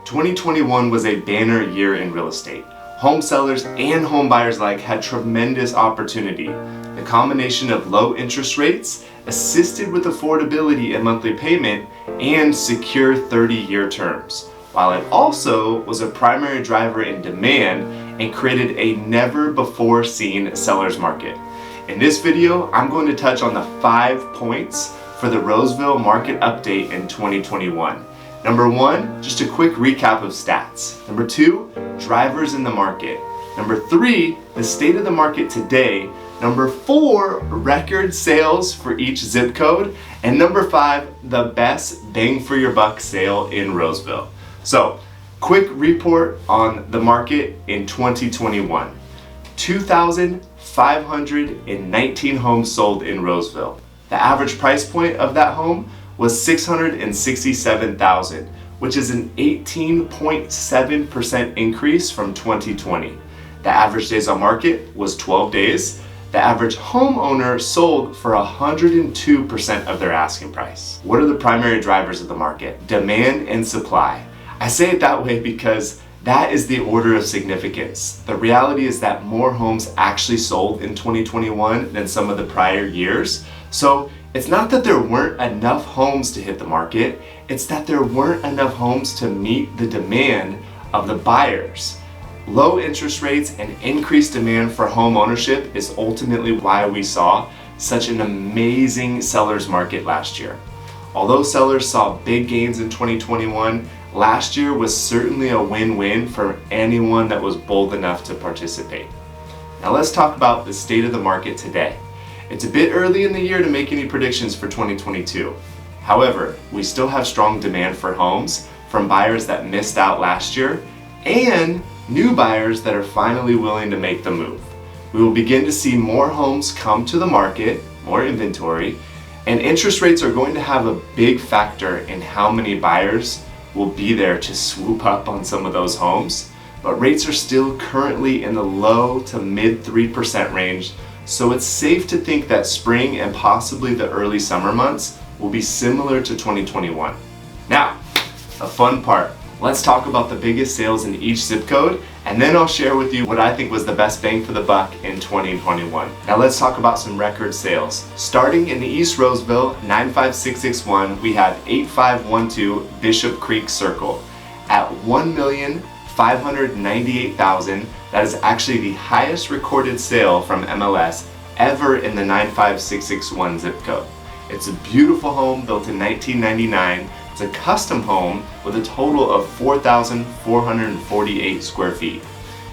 2021 was a banner year in real estate. Home sellers and home buyers alike had tremendous opportunity. The combination of low interest rates, assisted with affordability and monthly payment, and secure 30-year terms, while it also was a primary driver in demand and created a never-before-seen seller's market. In this video, I'm going to touch on the 5 points for the Roseville market update in 2021. Number 1, just a quick recap of stats. Number 2, drivers in the market. Number 3, the state of the market today. Number 4, record sales for each zip code. And number 5, the best bang for your buck sale in Roseville. So, quick report on the market in 2021. 2,519 homes sold in Roseville. The average price point of that home was $667,000, which is an 18.7% increase from 2020. The average days on market was 12 days. The average homeowner sold for 102% of their asking price. What are the primary drivers of the market? Demand and supply. I say it that way because that is the order of significance. The reality is that more homes actually sold in 2021 than some of the prior years. So it's not that there weren't enough homes to hit the market, it's that there weren't enough homes to meet the demand of the buyers. Low interest rates and increased demand for home ownership is ultimately why we saw such an amazing seller's market last year. Although sellers saw big gains in 2021, last year was certainly a win-win for anyone that was bold enough to participate. Now let's talk about the state of the market today. It's a bit early in the year to make any predictions for 2022. However, we still have strong demand for homes from buyers that missed out last year and new buyers that are finally willing to make the move. We will begin to see more homes come to the market, more inventory, and interest rates are going to have a big factor in how many buyers will be there to swoop up on some of those homes. But rates are still currently in the low to mid 3% range, so it's safe to think that spring and possibly the early summer months will be similar to 2021. Now, a fun part. Let's talk about the biggest sales in each zip code, and then I'll share with you what I think was the best bang for the buck in 2021. Now let's talk about some record sales. Starting in the East Roseville, 95661, we have 8512 Bishop Creek Circle at $1,598,000. That is actually the highest recorded sale from MLS ever in the 95661 zip code. It's a beautiful home built in 1999. It's a custom home with a total of 4,448 square feet.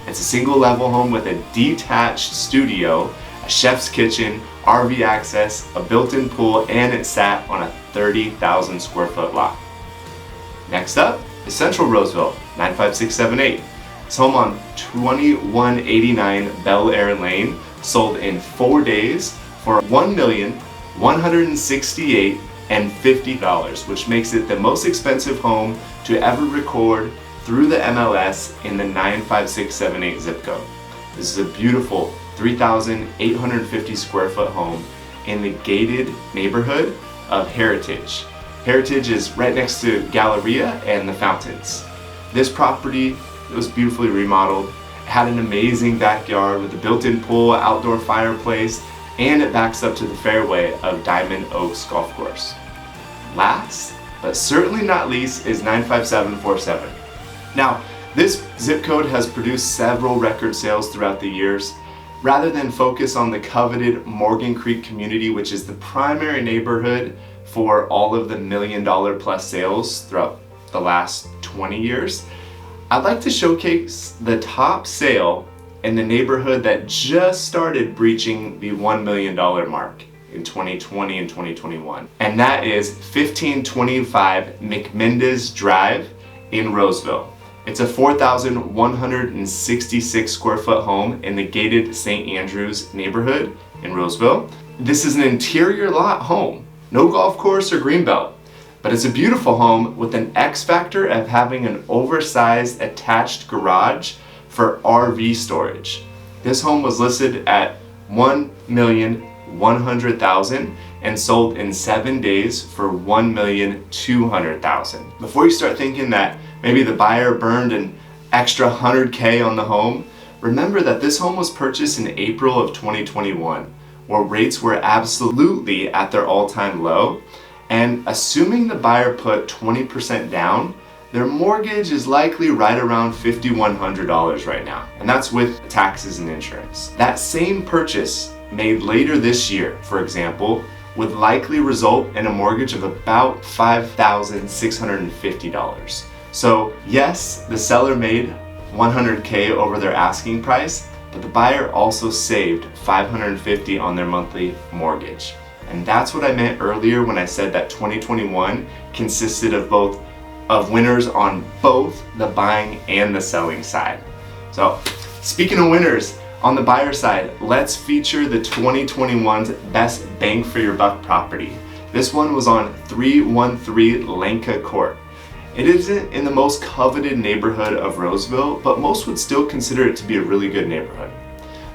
It's a single level home with a detached studio, a chef's kitchen, RV access, a built-in pool, and it sat on a 30,000 square foot lot. Next up is Central Roseville, 95678. It's home on 2189 Bel Air Lane, sold in 4 days for $1,168,050, which makes it the most expensive home to ever record through the MLS in the 95678 zip code. This is a beautiful 3,850 square foot home in the gated neighborhood of Heritage. Heritage is right next to Galleria and the fountains. This property was beautifully remodeled. It had an amazing backyard with a built-in pool, outdoor fireplace, and it backs up to the fairway of Diamond Oaks Golf Course. Last, but certainly not least, is 95747. Now, this zip code has produced several record sales throughout the years. Rather than focus on the coveted Morgan Creek community, which is the primary neighborhood for all of the $1 million plus sales throughout the last 20 years, I'd like to showcase the top sale in the neighborhood that just started breaching the $1 million mark in 2020 and 2021. And that is 1525 McMendez Drive in Roseville. It's a 4,166 square foot home in the gated St. Andrews neighborhood in Roseville. This is an interior lot home, no golf course or greenbelt, but it's a beautiful home with an X factor of having an oversized attached garage for RV storage. This home was listed at $1,100,000 and sold in 7 days for $1,200,000. Before you start thinking that maybe the buyer burned an extra $100K on the home, remember that this home was purchased in April of 2021, where rates were absolutely at their all-time low, and assuming the buyer put 20% down, their mortgage is likely right around $5,100 right now, and that's with taxes and insurance. That same purchase made later this year, for example, would likely result in a mortgage of about $5,650. So yes, the seller made $100K over their asking price, but the buyer also saved $550 on their monthly mortgage. And that's what I meant earlier when I said that 2021 consisted of winners on both the buying and the selling side. So speaking of winners, on the buyer side, let's feature the 2021's best bang for your buck property. This one was on 313 Lenka Court. It isn't in the most coveted neighborhood of Roseville, but most would still consider it to be a really good neighborhood.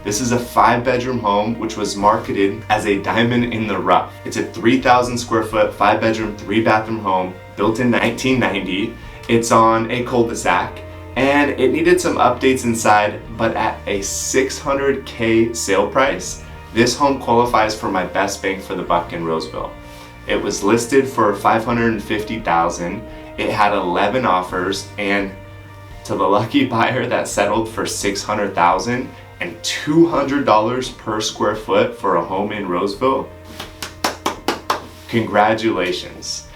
This is a 5-bedroom home which was marketed as a diamond in the rough. It's a 3,000 square foot, 5-bedroom, 3-bathroom home built in 1990. It's on a cul-de-sac and it needed some updates inside, but at a $600K sale price, this home qualifies for my best bang for the buck in Roseville. It was listed for $550,000. It had 11 offers, and to the lucky buyer that settled for $600,000 and $200 per square foot for a home in Roseville, congratulations.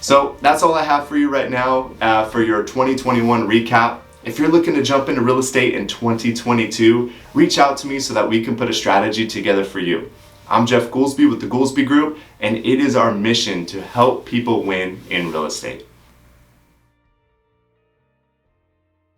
So that's all I have for you right now for your 2021 recap. If you're looking to jump into real estate in 2022, reach out to me so that we can put a strategy together for you. I'm Jeff Goolsby with the Goolsby Group, and it is our mission to help people win in real estate.